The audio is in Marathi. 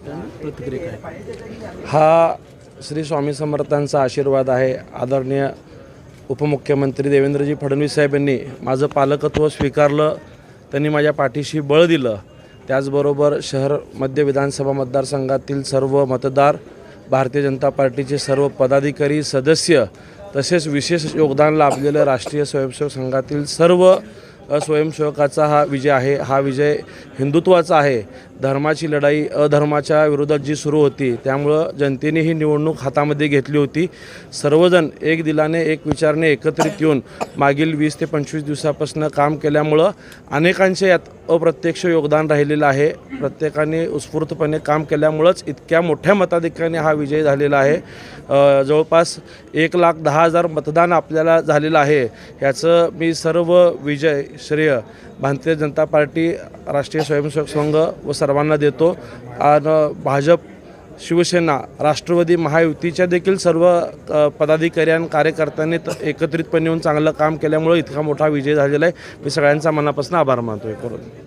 प्रतिक्रिया काय? हा श्री स्वामी समर्थांचा आशीर्वाद आहे. आदरणीय उपमुख्यमंत्री देवेंद्रजी फडणवीस साहेब यांनी माझं पालकत्व स्वीकारलं, त्यांनी माझ्या पाठीशी बळ दिलं. त्याचबरोबर शहर मध्य विधानसभा मतदारसंघातील सर्व मतदार, भारतीय जनता पार्टीचे सर्व पदाधिकारी, सदस्य, तसेच विशेष योगदान लाभलेलं राष्ट्रीय स्वयंसेवक संघातील सर्व स्वयंसेवकाचा हा विजय आहे. हा विजय हिंदुत्वाचा आहे. धर्माची लढाई अधर्माच्या विरोधात जी सुरू होती, त्यामुळं जनतेने ही निवडणूक हातामध्ये घेतली होती. सर्वजण एक दिलाने एक विचाराने एकत्रित येऊन मागील 20 ते 25 दिवसापासून काम केल्यामुळं अनेकांचे यात अप्रत्यक्ष योगदान राहिलेलं आहे. प्रत्येकाने उत्स्फूर्तपणे काम केल्यामुळंच इतक्या मोठ्या मताधिक्याने हा विजय झालेला आहे. जवळपास 1,10,000 मतदान आपल्याला झालेलं आहे. ह्याचं मी सर्व विजय श्रेय भारतीय जनता पार्टी, राष्ट्रीय स्वयंसेवक संघ व सर्वांना देतो. आणि भाजप, शिवसेना, राष्ट्रवादी महायुतीच्या देखील सर्व पदाधिकारी आणि कार्यकर्त्यांनी एकत्रितपणे येऊन चांगलं काम केल्यामुळे इतका मोठा विजय झालेला आहे. मी सगळ्यांचा मनापासून आभार मानतो. करून